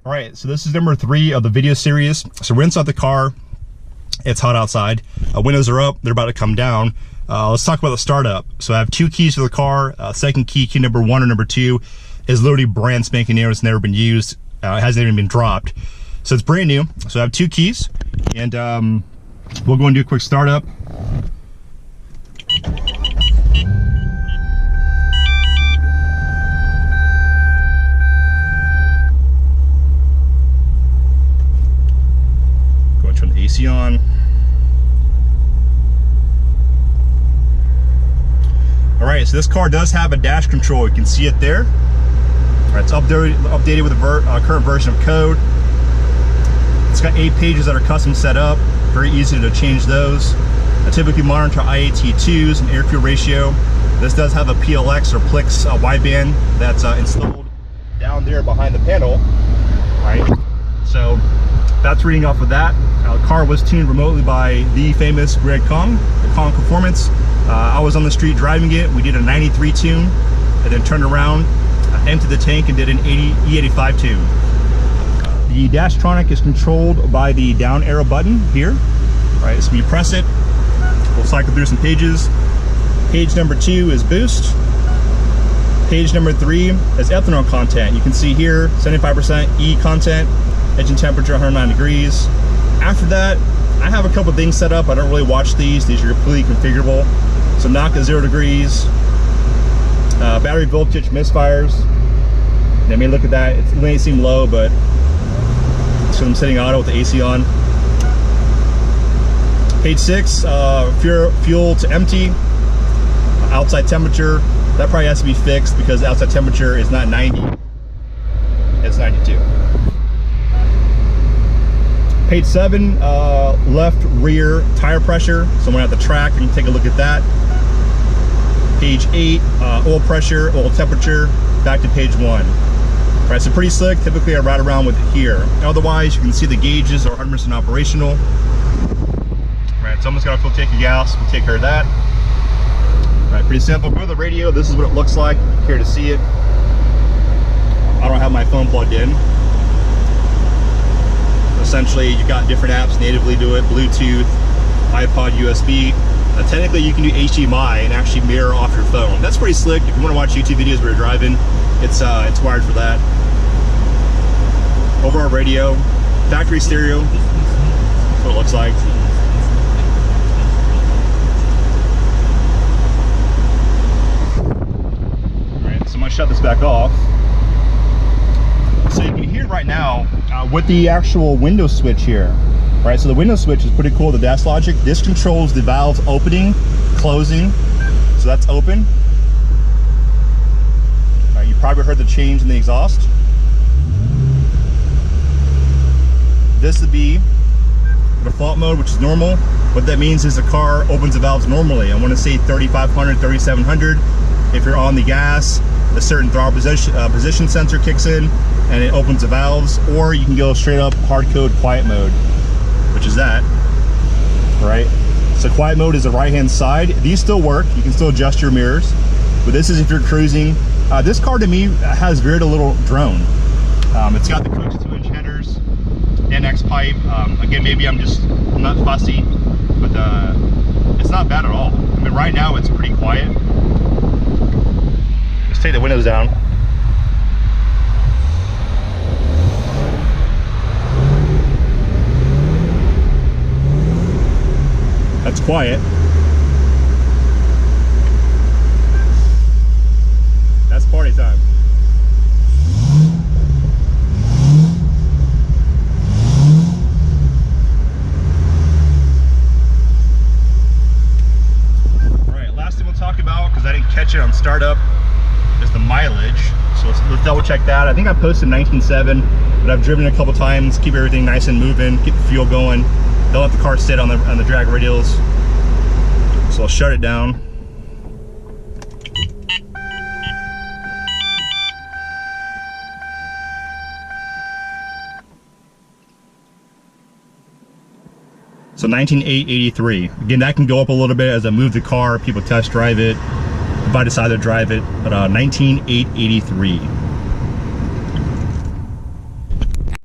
All right, so this is number 3 of the video series. So we're inside the car. It's hot outside. Windows are up. They're about to come down. Let's talk about the startup. So I have 2 keys for the car. Second key, key number 1 or number 2, is literally brand spanking new. It's never been used. It hasn't even been dropped. So it's brand new. So I have 2 keys, and we'll go and do a quick startup. Go and turn the AC on. All right, so this car does have a dash control. You can see it there. All right, it's updated with the current version of code. It's got 8 pages that are custom set up. Very easy to change those. I typically monitor IAT2s and air fuel ratio. This does have a PLX or PLX wideband that's installed down there behind the panel. All right, so that's reading off of that. The car was tuned remotely by the famous Greg Kong, the Kong Performance. I was on the street driving it. We did a 93 tune, and then turned around, emptied the tank, and did an E85 tune. The Dashtronic is controlled by the down arrow button here. All right, so when you press it, we'll cycle through some pages. Page number 2 is boost. Page number 3 is ethanol content. You can see here 75% E content, engine temperature 109 degrees. After that, I have a couple things set up. I don't really watch these. These are completely configurable. So knock at 0 degrees. Battery voltage misfires. I mean, look at that. It may seem low, but it's because I'm setting auto with the AC on. Page 6, fuel to empty. Outside temperature. That probably has to be fixed because the outside temperature is not 90. It's 92. Page 7, left rear tire pressure. So when at the track, you can take a look at that. Page 8, oil pressure, oil temperature, back to page 1. All right, so pretty slick. Typically I ride around with it here. Otherwise, you can see the gauges are 100% operational. All right, so I'm just gonna full tank of gas. We'll take care of that. All right, pretty simple. Go to the radio. This is what it looks like. If you care to see it. I don't have my phone plugged in. Essentially, you've got different apps natively do it, Bluetooth, iPod, USB. Technically, you can do HDMI and actually mirror off your phone. That's pretty slick. If you want to watch YouTube videos where you're driving, it's wired for that. Overall radio, factory stereo. That's what it looks like. All right, so I'm gonna shut this back off. So you can hear right now with the actual window switch here. Right, so the window switch is pretty cool, the dash logic. This controls the valves opening, closing. So that's open. All right, you probably heard the change in the exhaust. This would be default mode, which is normal. What that means is the car opens the valves normally. I want to say 3,500, 3,700. If you're on the gas, a certain throttle position sensor kicks in and it opens the valves, or you can go straight up hard code quiet mode, which is that. Right, so quiet mode is the right hand side. These still work, you can still adjust your mirrors, but this is if you're cruising. This car to me has very little drone. It's got the Coach 2-inch headers, NX pipe. Again, maybe I'm not fussy, but it's not bad at all. I mean, right now it's pretty quiet. Let's take the windows down. That's quiet. That's party time. All right, last thing we'll talk about, because I didn't catch it on startup, is the mileage. So let's double check that. I think I posted 19.7, but I've driven a couple times, keep everything nice and moving, keep the fuel going. Don't let the car sit on the drag radials. So I'll shut it down. So 19,883. Again, that can go up a little bit as I move the car, people test drive it, if I decide to drive it, but 19,883.